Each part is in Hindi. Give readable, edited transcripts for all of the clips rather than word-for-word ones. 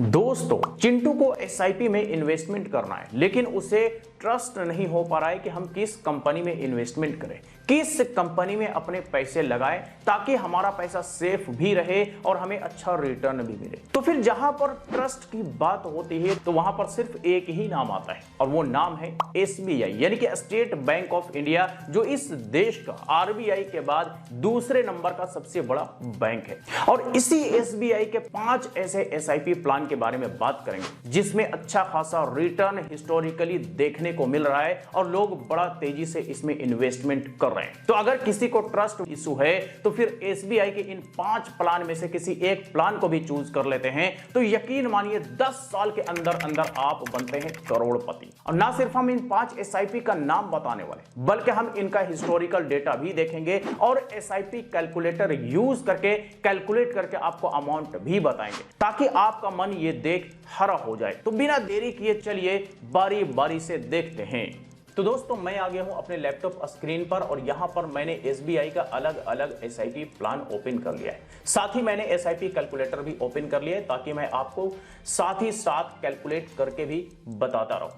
दोस्तों, चिंटू को एसआईपी में इन्वेस्टमेंट करना है, लेकिन उसे ट्रस्ट नहीं हो पा रहा है कि हम किस कंपनी में इन्वेस्टमेंट करें, किस कंपनी में अपने पैसे लगाएं ताकि हमारा पैसा सेफ भी रहे और हमें अच्छा रिटर्न भी मिले। तो फिर जहां पर ट्रस्ट की बात होती है तो वहां पर सिर्फ एक ही नाम आता है और वो नाम है एसबीआई, यानी कि स्टेट बैंक ऑफ इंडिया, जो इस देश का आरबीआई के बाद दूसरे नंबर का सबसे बड़ा बैंक है। और इसी एसबीआई के 5 ऐसे एसआईपी प्लान के बारे में बात करेंगे जिसमें अच्छा खासा रिटर्न हिस्टोरिकली देखने को मिल रहा है और लोग बड़ा तेजी से इसमें इन्वेस्टमेंट कर रहे हैं। तो अगर किसी को ट्रस्ट इशू है तो फिर एसबीआई के इन 5 प्लान में से किसी एक प्लान को भी चूज कर लेते हैं तो यकीन मानिए 10 साल के अंदर अंदर आप बनते हैं करोड़पति। और ना सिर्फ हम इन 5 एसआईपी का नाम बताने वाले, बल्कि हम इनका हिस्टोरिकल डेटा भी देखेंगे और एसआईपी कैलकुलेटर यूज करके कैलकुलेट करके आपको अमाउंट भी बताएंगे ताकि आपका मन ये देख हरा हो जाए। तो बिना देरी किए चलिए बारी बारी से देखते हैं। तो दोस्तों, मैं आ गया हूं अपने लैपटॉप स्क्रीन पर और यहां पर मैंने एसबीआई का अलग अलग एसआईपी प्लान ओपन कर लिया है। साथ ही मैंने एसआईपी कैलकुलेटर भी ओपन कर लिया है ताकि मैं आपको साथ ही साथ कैलकुलेट करके भी बताता रहूं।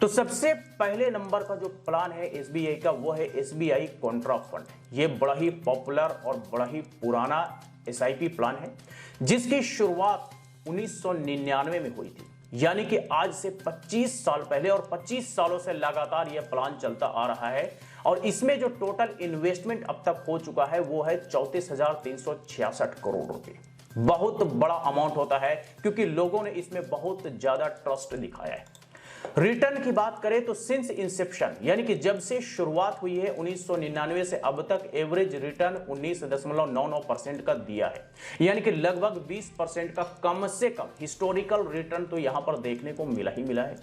तो सबसे पहले नंबर का जो प्लान है एसबीआई का वो है एसबीआई कॉन्ट्रा फंड। ये बड़ा ही पॉपुलर और बड़ा ही पुराना एसआईपी प्लान है जिसकी शुरुआत 1999 में हुई थी, यानी कि आज से 25 साल पहले, और 25 सालों से लगातार यह प्लान चलता आ रहा है। और इसमें जो टोटल इन्वेस्टमेंट अब तक हो चुका है वो है 34,366 करोड़ रुपए। बहुत बड़ा अमाउंट होता है क्योंकि लोगों ने इसमें बहुत ज्यादा ट्रस्ट दिखाया है। रिटर्न की बात करें तो सिंस इंसेप्शन, यानी कि जब से शुरुआत हुई है 1999 से अब तक एवरेज रिटर्न 19.99% का दिया है, यानी कि लगभग 20% का कम से कम हिस्टोरिकल रिटर्न तो यहां पर देखने को मिला ही मिला है।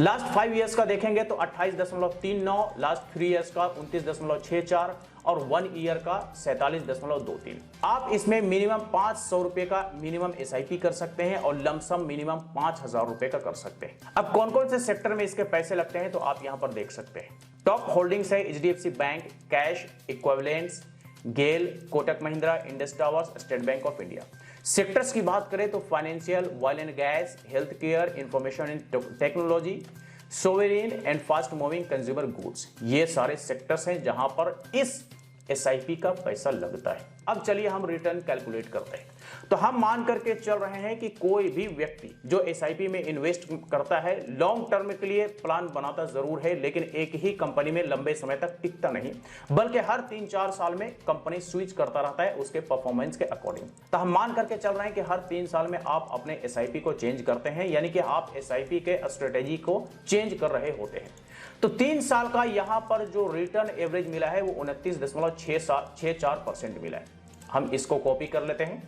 लास्ट 5 इयर्स का देखेंगे तो 28.39, लास्ट 3 इयर्स का 29.64 और 1 ईयर का 47.23। आप इसमें मिनिमम 500 रुपए का मिनिमम एसआईपी कर सकते हैं और लमसम मिनिमम 5,000 रुपए का कर सकते हैं। अब कौन कौन से सेक्टर में इसके पैसे लगते हैं तो आप यहां पर देख सकते हैं। टॉप होल्डिंग्स है HDFC bank, cash equivalents, GAIL, Kotak Mahindra, Indus Towers, State Bank of India. Sectors की बात करें तो financial, oil and gas, health care, information and technology, sovereign and fast moving consumer goods, ये सारे सेक्टर्स हैं जहां पर इस एसआईपी का पैसा लगता है। अब चलिए हम रिटर्न कैलकुलेट करते हैं। तो हम मान करके चल रहे हैं कि कोई भी व्यक्ति जो एसआईपी में इन्वेस्ट करता है लॉन्ग टर्म के लिए प्लान बनाता जरूर है, लेकिन एक ही कंपनी में लंबे समय तक टिकता नहीं, बल्कि हर 3-4 साल में कंपनी स्विच करता रहता है उसके परफॉर्मेंस के अकॉर्डिंग। तो हम मान करके चल रहे हैं कि हर 3 साल में आप अपने एसआईपी को चेंज करते हैं, यानी कि आप एसआईपी के स्ट्रेटेजी को चेंज कर रहे होते हैं। तो 3 साल का यहां पर जो रिटर्न एवरेज मिला है वो 29.64% मिला है। हम इसको कॉपी कर लेते हैं,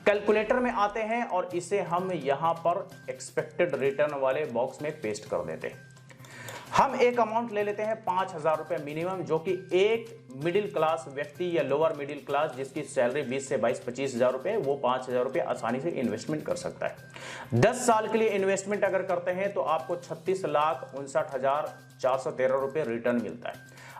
कैलकुलेटर में आते हैं और इसे हम यहां पर एक्सपेक्टेड रिटर्न वाले बॉक्स में पेस्ट कर देते हैं। हम एक अमाउंट ले लेते हैं 5,000 रुपए मिनिमम, जो कि एक मिडिल क्लास व्यक्ति या लोअर मिडिल क्लास जिसकी सैलरी 20 से 22-25 हजार रुपए, वो 5,000 रुपए आसानी से इन्वेस्टमेंट कर सकता है। 10 साल के लिए इन्वेस्टमेंट अगर करते हैं तो आपको 36,59,413 रुपए रिटर्न मिलता है।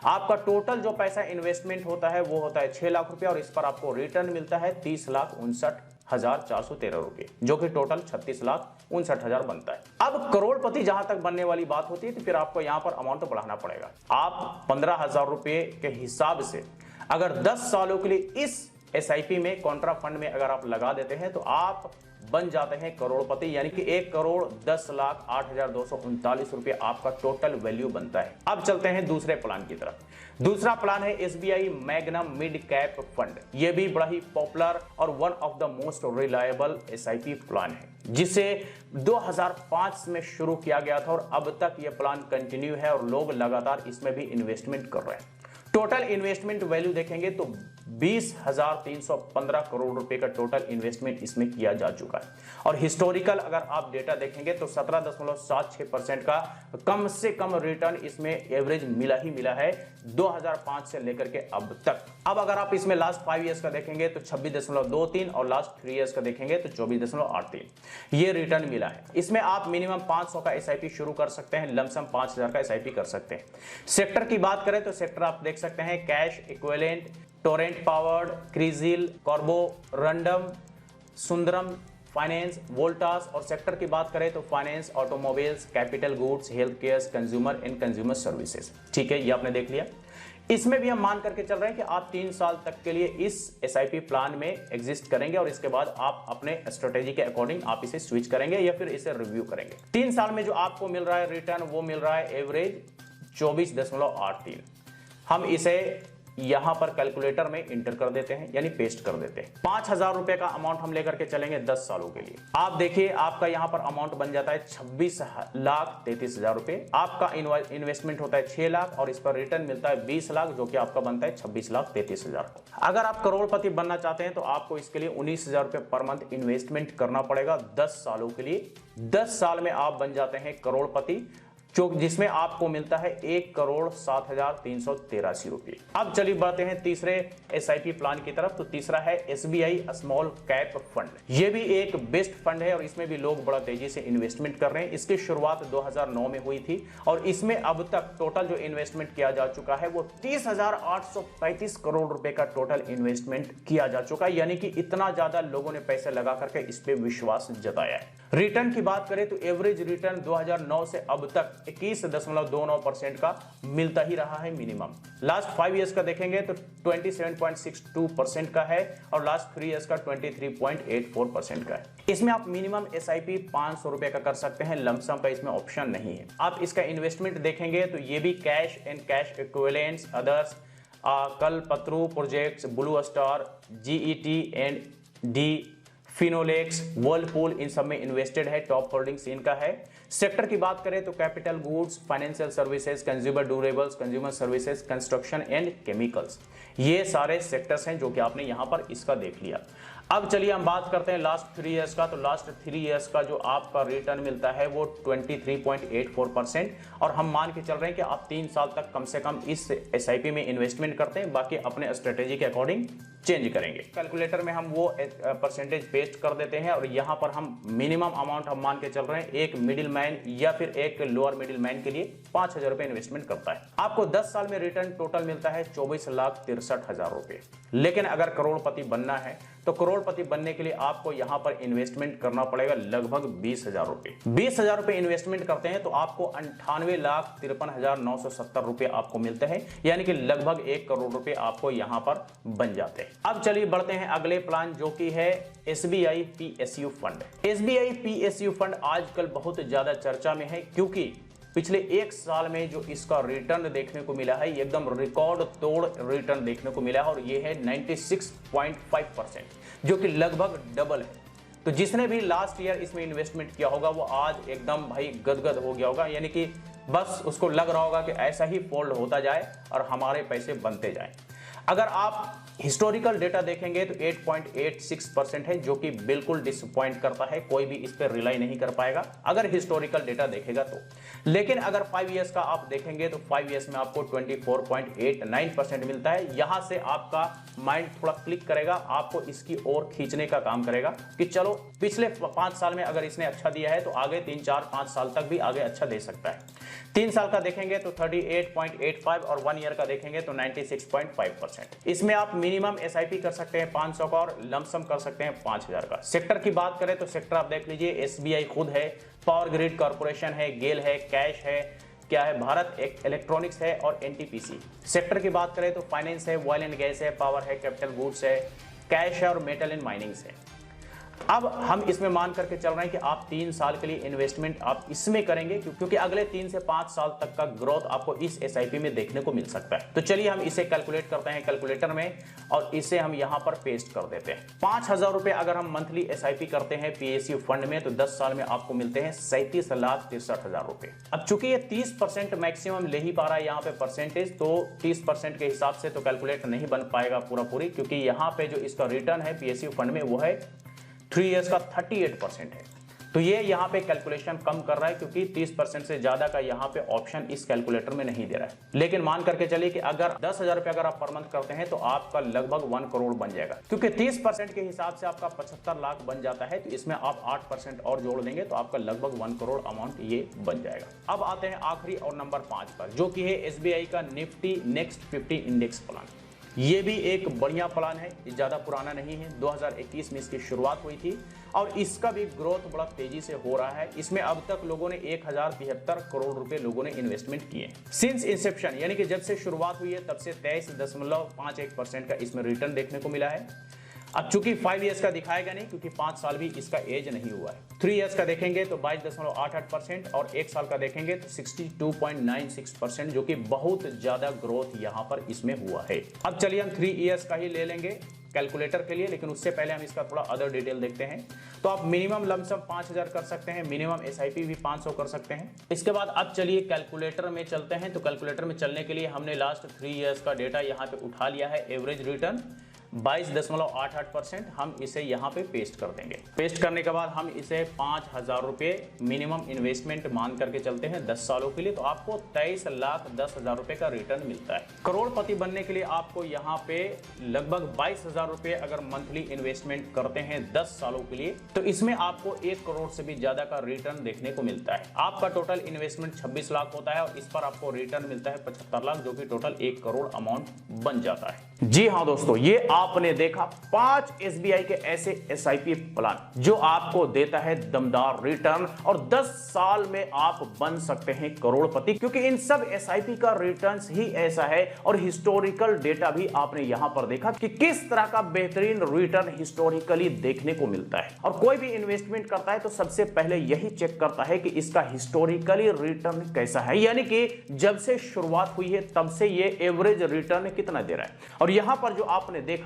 आपका टोटल जो पैसा इन्वेस्टमेंट होता है वो होता है 6 लाख रुपए और इस पर आपको रिटर्न मिलता है 30,59,413 रुपए, जो कि टोटल 36,59,000 बनता है। अब करोड़पति जहां तक बनने वाली बात होती है तो फिर आपको यहां पर अमाउंट बढ़ाना पड़ेगा। आप 15,000 रुपए के हिसाब से अगर 10 सालों के लिए इस एसआईपी में कॉन्ट्रा फंड में अगर आप लगा देते हैं तो आप बन जाते हैं करोड़पति, यानी कि 1,10,08,239 रुपए आपका टोटल वैल्यू बनता है। अब चलते हैं दूसरे प्लान की तरफ। दूसरा प्लान है SBI magnum mid cap fund. यह भी बड़ा ही पॉपुलर और one of the most reliable SIP plan है, जिसे 2005 में शुरू किया गया था और अब तक यह प्लान कंटिन्यू है और लोग लगातार इसमें भी इन्वेस्टमेंट कर रहे हैं। टोटल इन्वेस्टमेंट वैल्यू देखेंगे तो 20,315 करोड़ रुपए का टोटल इन्वेस्टमेंट इसमें किया जा चुका है। और हिस्टोरिकल अगर आप डेटा देखेंगे तो 17.76% का कम से कम रिटर्न इसमें एवरेज मिला ही मिला है 2005 से लेकर के अब तक। अब अगर आप इसमें लास्ट 5 इयर्स का देखेंगे तो 26.23 और लास्ट 3 इयर्स का देखेंगे तो 24.83 ये रिटर्न मिला है। इसमें आप मिनिमम 500 का एसआईपी शुरू कर सकते हैं, लमसम 5,000 का एसआईपी कर सकते हैं। सेक्टर की बात करें तो सेक्टर आप देख सकते हैं cash equivalent, Torrent powered, Crisil, कॉर्बो, रंडम, सुंदरम, फाइनेंस, वोल्टास, और सेक्टर की बात करें तो finance, automobiles, capital goods, health care, consumer and consumer services. ठीक है, ये आपने देख लिया। इसमें भी हम मान करके चल रहे हैं कि आप 3 साल तक के लिए इस एसआईपी प्लान में एग्जिस्ट करेंगे और इसके बाद आप अपने स्ट्रेटेजी के अकॉर्डिंग आप इसे स्विच करेंगे या फिर इसे रिव्यू करेंगे। 3 साल में जो आपको मिल रहा है रिटर्न, वो मिल रहा है एवरेज 24.83। हम इसे यहां पर कैलकुलेटर में इंटर कर देते हैं, यानी पेस्ट कर देते हैं। 5,000 रुपए का अमाउंट हम लेकर के चलेंगे 10 सालों के लिए। आप देखिए आपका यहां पर अमाउंट बन जाता है 26,33,000 रुपए। आपका इन्वेस्टमेंट होता है 6 लाख और इस पर रिटर्न मिलता है 20 लाख, जो कि आपका बनता है 26,33,000। अगर आप करोड़पति बनना चाहते हैं तो आपको इसके लिए 19,000 रुपए पर मंथ इन्वेस्टमेंट करना पड़ेगा 10 सालों के लिए। 10 साल में आप बन जाते हैं करोड़पति, जिसमें आपको मिलता है 1,07,383 रुपये। अब चलिए बढ़ते हैं तीसरे एसआईपी प्लान की तरफ। तो तीसरा है एसबीआई स्मॉल कैप फंड। ये भी एक बेस्ट फंड है और इसमें भी लोग बड़ा तेजी से इन्वेस्टमेंट कर रहे हैं। इसकी शुरुआत 2009 में हुई थी और इसमें अब तक टोटल जो इन्वेस्टमेंट किया जा चुका है वो 30,835 करोड़ रुपए का टोटल इन्वेस्टमेंट किया जा चुका है, यानी कि इतना ज्यादा लोगों ने पैसे लगा करके इस पे विश्वास जताया है। रिटर्न की बात करें तो एवरेज रिटर्न 2009 से अब तक 21.29% का मिलता ही रहा है मिनिमम। लास्ट 5 इयर्स का देखेंगे तो 27.62% का है और लास्ट 3 इयर्स का 23.84% का है। इसमें आप मिनिमम एसआईपी 500 रुपए का कर सकते हैं, लमसम का इसमें ऑप्शन नहीं है। आप इसका इन्वेस्टमेंट देखेंगे तो ये भी cash and cash equivalents, others, Kalpataru Projects, Blue Star, GE T and D, Finolex, Whirlpool, इन सब में इन्वेस्टेड है। टॉप होल्डिंग्स इनका है। सेक्टर की बात करें तो capital goods, financial services, consumer durables, consumer services, construction and chemicals, ये सारे सेक्टर्स हैं जो कि आपने यहां पर इसका देख लिया। अब चलिए हम बात करते हैं लास्ट 3 इयर्स का। तो लास्ट 3 इयर्स का जो आपका रिटर्न मिलता है वो 23.84%, और हम मान के चल रहे हैं कि आप 3 साल तक कम से कम इस एसआईपी में इन्वेस्टमेंट करते हैं, बाकी अपने स्ट्रेटेजी के अकॉर्डिंग चेंज करेंगे। कैलकुलेटर में हम वो परसेंटेज पेस्ट कर देते हैं और यहां पर हम मिनिमम अमाउंट हम मान के चल रहे हैं एक मिडिल मैन या फिर एक लोअर मिडिल मैन के लिए 5,000 रुपए इन्वेस्टमेंट करता है। आपको 10 साल में रिटर्न टोटल मिलता है 24,63,000 रुपए। लेकिन अगर करोड़पति बनना है तो करोड़पति बनने के लिए आपको यहां पर इन्वेस्टमेंट करना पड़ेगा लगभग 20,000 रुपए। 20,000 रुपए इन्वेस्टमेंट करते हैं तो आपको 98,53,970 रुपए आपको मिलते हैं, यानी कि लगभग 1 करोड़ रुपए आपको यहां पर बन जाते हैं। अब चलिए बढ़ते हैं अगले प्लान जो कि है SBI PSU fund. SBI PSU fund आजकल बहुत ज्यादा चर्चा में है, क्योंकि पिछले 1 साल में जो इसका रिटर्न देखने को मिला है एकदम रिकॉर्ड तोड़ रिटर्न देखने को मिला है और ये है 96.5%, जो कि लगभग डबल है। तो जिसने भी लास्ट ईयर इसमें इन्वेस्टमेंट किया होगा वो आज एकदम भाई गदगद हो गया होगा, यानी कि बस उसको लग रहा होगा कि ऐसा ही फोल्ड होता जाए और हमारे पैसे बनते जाएं। अगर आप हिस्टोरिकल डेटा देखेंगे तो 8.86% है, जो कि बिल्कुल डिसअपॉइंट करता है। कोई भी इस पर रिलाई नहीं कर पाएगा अगर हिस्टोरिकल डेटा देखेगा तो। लेकिन अगर 5 इयर्स का आप देखेंगे तो 5 इयर्स में आपको 24.89% मिलता है। यहां से आपका माइंड थोड़ा क्लिक करेगा, आपको इसकी ओर खींचने का काम करेगा कि चलो पिछले 5 साल में अगर इसने अच्छा दिया है तो आगे 3, 4, 5 साल तक भी आगे अच्छा दे सकता है। 3 साल का देखेंगे तो 38.85 और 1 ईयर का देखेंगे तो 96.5%। इसमें आप मिनिमम एसआईपी कर सकते हैं 500 का और लमसम कर सकते हैं 5,000 का। सेक्टर की बात करें तो सेक्टर आप देख लीजिए, एसबीआई खुद है, पावर ग्रिड कॉर्पोरेशन है, गेल है, कैश है, क्या है, भारत इलेक्ट्रॉनिक्स है और एनटीपीसी। सेक्टर की बात करें तो फाइनेंस है, ऑयल एंड गैस है, पावर है, कैपिटल गुड्स है, कैश है और मेटल एंड माइनिंग्स है। अब हम इसमें मान करके चल रहे हैं कि आप 3 साल के लिए इन्वेस्टमेंट आप इसमें करेंगे, क्योंकि अगले 3 से 5 साल तक का ग्रोथ आपको इस एसआईपी में देखने को मिल सकता है। तो चलिए हम इसे कैलकुलेट करते हैं कैलकुलेटर में और इसे हम यहां पर पेस्ट कर देते हैं। 5,000 रुपए अगर हम मंथली एसआईपी करते हैं पीएसयू फंड में तो 10 साल में आपको मिलते हैं 37,63,000 रुपए। अब चूंकि ये 30% मैक्सिमम ले ही पा रहा है यहाँ पे परसेंटेज, तो 30% के हिसाब से तो कैलकुलेट नहीं बन पाएगा पूरा पूरी, क्योंकि यहाँ पे जो इसका रिटर्न है पीएसयू फंड में वो है 3 इयर्स का 38% है। तो ये यहाँ पे कैलकुलेशन कम कर रहा है, क्योंकि 30% से ज्यादा का यहाँ पे ऑप्शन इस कैलकुलेटर में नहीं दे रहा है। लेकिन मान करके चलिए कि अगर 10,000 रुपए अगर आप पर मंथ करते हैं तो आपका लगभग 1 करोड़ बन जाएगा, क्योंकि 30% के हिसाब से आपका 75 लाख बन जाता है। तो इसमें आप 8% और जोड़ देंगे तो आपका लगभग 1 करोड़ अमाउंट ये बन जाएगा। अब आते हैं आखिरी और नंबर 5 पर, जो कि है एसबीआई का निफ्टी नेक्स्ट 50 इंडेक्स प्लान। ये भी एक बढ़िया प्लान है, ये ज़्यादा पुराना नहीं है, 2021 में इसकी शुरुआत हुई थी और इसका भी ग्रोथ बड़ा तेजी से हो रहा है। इसमें अब तक लोगों ने 1073 करोड़ रुपए लोगों ने इन्वेस्टमेंट किए सिंस इंसेप्शन, यानी कि जब से शुरुआत हुई है तब से 23.51% का इसमें रिटर्न देखने को मिला है। अब चूंकि 5 ईयर्स का दिखाएगा नहीं क्योंकि 5 साल भी इसका एज नहीं हुआ है। 3 ईयर्स का देखेंगे तो 22.88% और 1 साल का देखेंगे तो 62.96%, जो कि बहुत ज्यादा ग्रोथ यहां पर इसमें हुआ है। अब चलिए हम 3 ईयर्स का ही ले लेंगे कैलकुलेटर के लिए, लेकिन उससे पहले हम इसका थोड़ा अदर डिटेल देखते हैं। तो आप मिनिमम लमसम 5000 कर सकते हैं, मिनिमम एसआईपी भी 500 कर सकते हैं। इसके बाद अब चलिए कैलकुलेटर में चलते हैं। तो कैलकुलेटर में चलने के लिए हमने लास्ट 3 ईयर्स का डेटा यहाँ पे उठा लिया है। एवरेज रिटर्न 22.88%, हम इसे यहाँ पे पेस्ट कर देंगे। पेस्ट करने के बाद हम इसे 5000 रुपये मिनिमम इन्वेस्टमेंट मान करके चलते हैं 10 सालों के लिए, तो आपको 23,10,000 रुपये का रिटर्न मिलता है। करोड़पति बनने के लिए आपको यहाँ पे लगभग 22,000 रुपये अगर मंथली इन्वेस्टमेंट करते हैं 10 सालों के लिए, तो इसमें आपको 1 करोड़ से भी ज्यादा का रिटर्न देखने को मिलता है। आपका टोटल इन्वेस्टमेंट 26 लाख होता है और इस पर आपको रिटर्न मिलता है 75 लाख, जो कि टोटल 1 करोड़ अमाउंट बन जाता है। जी हाँ दोस्तों, ये आपने देखा 5 एसबीआई के ऐसे एसआईपी प्लान जो आपको देता है दमदार रिटर्न और 10 साल में आप बन सकते हैं करोड़पति, क्योंकि इन सब एसआईपी का रिटर्न ही ऐसा है। और हिस्टोरिकल डेटा भी आपने यहां पर देखा कि किस तरह का बेहतरीन रिटर्न हिस्टोरिकली देखने को मिलता है। और कोई भी इन्वेस्टमेंट करता है तो सबसे पहले यही चेक करता है कि इसका हिस्टोरिकली रिटर्न कैसा है, यानी कि जब से शुरुआत हुई है तब से ये एवरेज रिटर्न कितना दे रहा है। और यहां पर जो आपने देखा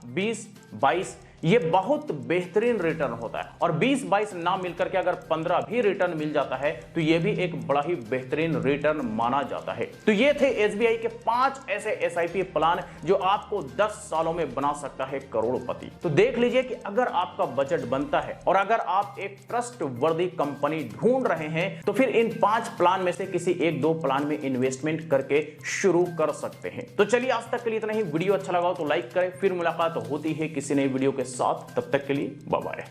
20-22, ये बहुत बेहतरीन रिटर्न होता है। और 20-22 ना मिलकर के अगर 15 भी रिटर्न मिल जाता है तो ये भी एक बड़ा ही बेहतरीन रिटर्न माना जाता है। तो ये थे एसबीआई के 5 ऐसे एसआईपी प्लान जो आपको 10 सालों में बना सकता है करोड़पति। तो देख लीजिए कि अगर आपका बजट बनता है और अगर आप एक ट्रस्ट वर्दी कंपनी ढूंढ रहे हैं तो फिर इन 5 प्लान में से किसी 1-2 प्लान में इन्वेस्टमेंट करके शुरू कर सकते हैं। तो चलिए आज तक के लिए इतना ही। वीडियो अच्छा लगा हो तो लाइक करें, फिर मुलाकात होती है किसी नई वीडियो के साथ। तब तक के लिए बाय बाय।